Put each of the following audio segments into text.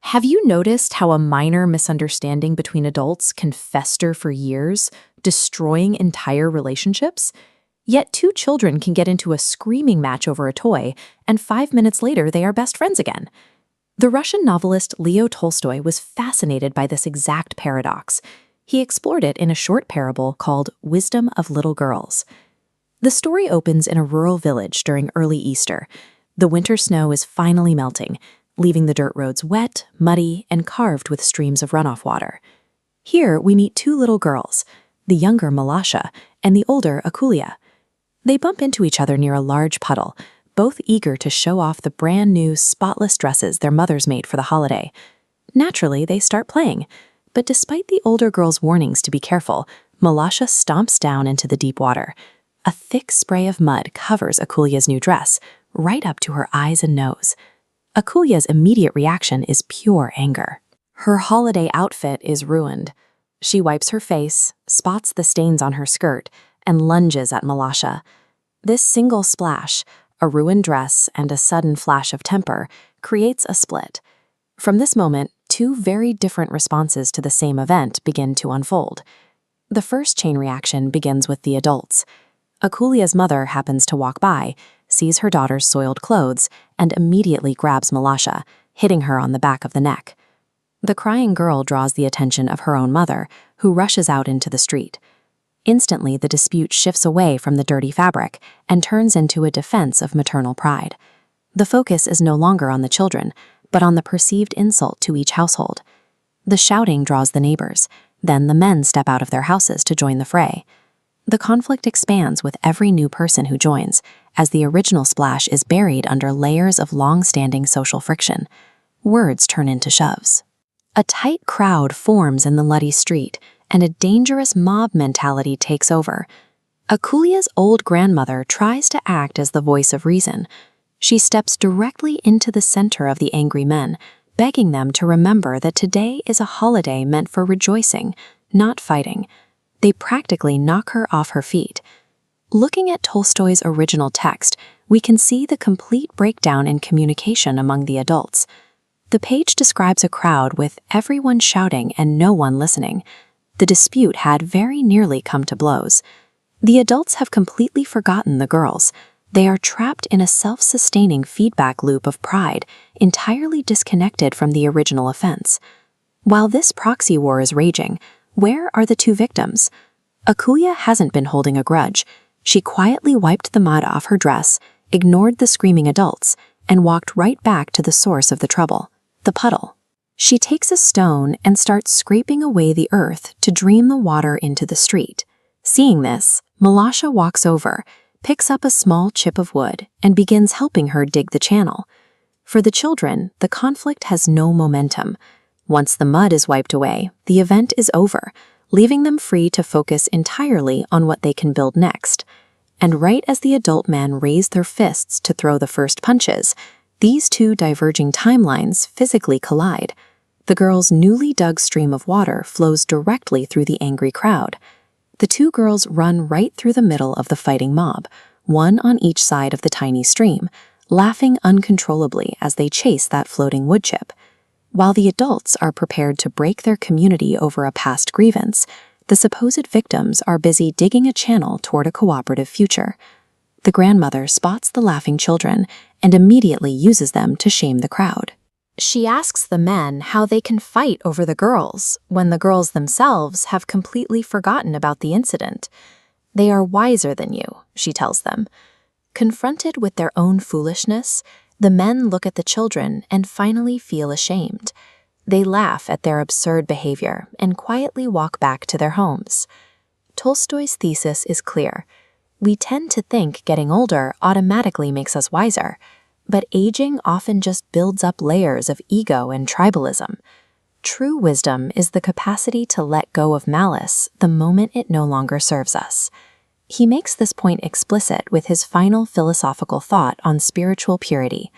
Have you noticed how a minor misunderstanding between adults can fester for years, destroying entire relationships? Yet two children can get into a screaming match over a toy, and 5 minutes later they are best friends again. The Russian novelist Leo Tolstoy was fascinated by this exact paradox. He explored it in a short parable called Wisdom of Little Girls. The story opens in a rural village during early Easter. The winter snow is finally melting, leaving the dirt roads wet, muddy, and carved with streams of runoff water. Here we meet two little girls, the younger Malasha and the older Akulia. They bump into each other near a large puddle, both eager to show off the brand new, spotless dresses their mothers made for the holiday. Naturally, they start playing, but despite the older girl's warnings to be careful, Malasha stomps down into the deep water. A thick spray of mud covers Akulia's new dress, right up to her eyes and nose. Akulia's immediate reaction is pure anger. Her holiday outfit is ruined. She wipes her face, spots the stains on her skirt, and lunges at Malasha. This single splash, a ruined dress and a sudden flash of temper, creates a split. From this moment, two very different responses to the same event begin to unfold. The first chain reaction begins with the adults. Akulia's mother happens to walk by, sees her daughter's soiled clothes, and immediately grabs Malasha, hitting her on the back of the neck. The crying girl draws the attention of her own mother, who rushes out into the street. Instantly, the dispute shifts away from the dirty fabric and turns into a defense of maternal pride. The focus is no longer on the children, but on the perceived insult to each household. The shouting draws the neighbors, then the men step out of their houses to join the fray. The conflict expands with every new person who joins, as the original splash is buried under layers of long-standing social friction. Words turn into shoves. A tight crowd forms in the muddy street, and a dangerous mob mentality takes over. Akulia's old grandmother tries to act as the voice of reason. She steps directly into the center of the angry men, begging them to remember that today is a holiday meant for rejoicing, not fighting. They practically knock her off her feet. Looking at Tolstoy's original text, we can see the complete breakdown in communication among the adults. The page describes a crowd with everyone shouting and no one listening. The dispute had very nearly come to blows. The adults have completely forgotten the girls. They are trapped in a self-sustaining feedback loop of pride, entirely disconnected from the original offense. While this proxy war is raging, where are the two victims? Akulia hasn't been holding a grudge. She quietly wiped the mud off her dress, ignored the screaming adults, and walked right back to the source of the trouble, the puddle. She takes a stone and starts scraping away the earth to drain the water into the street. Seeing this, Malasha walks over, picks up a small chip of wood, and begins helping her dig the channel. For the children, the conflict has no momentum. Once the mud is wiped away, the event is over, leaving them free to focus entirely on what they can build next. And right as the adult men raise their fists to throw the first punches, these two diverging timelines physically collide. The girl's newly dug stream of water flows directly through the angry crowd. The two girls run right through the middle of the fighting mob, one on each side of the tiny stream, laughing uncontrollably as they chase that floating wood chip. While the adults are prepared to break their community over a past grievance, the supposed victims are busy digging a channel toward a cooperative future. The grandmother spots the laughing children and immediately uses them to shame the crowd. She asks the men how they can fight over the girls when the girls themselves have completely forgotten about the incident. They are wiser than you, she tells them. Confronted with their own foolishness, the men look at the children and finally feel ashamed. They laugh at their absurd behavior and quietly walk back to their homes. Tolstoy's thesis is clear. We tend to think getting older automatically makes us wiser, but aging often just builds up layers of ego and tribalism. True wisdom is the capacity to let go of malice the moment it no longer serves us. He makes this point explicit with his final philosophical thought on spiritual purity.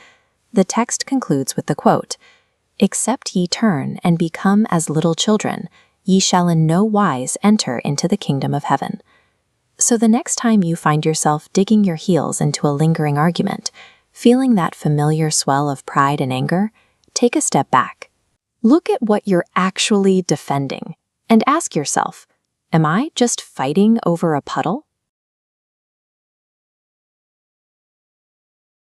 The text concludes with the quote, "Except ye turn and become as little children, ye shall in no wise enter into the kingdom of heaven." So the next time you find yourself digging your heels into a lingering argument, feeling that familiar swell of pride and anger, take a step back. Look at what you're actually defending and ask yourself, am I just fighting over a puddle?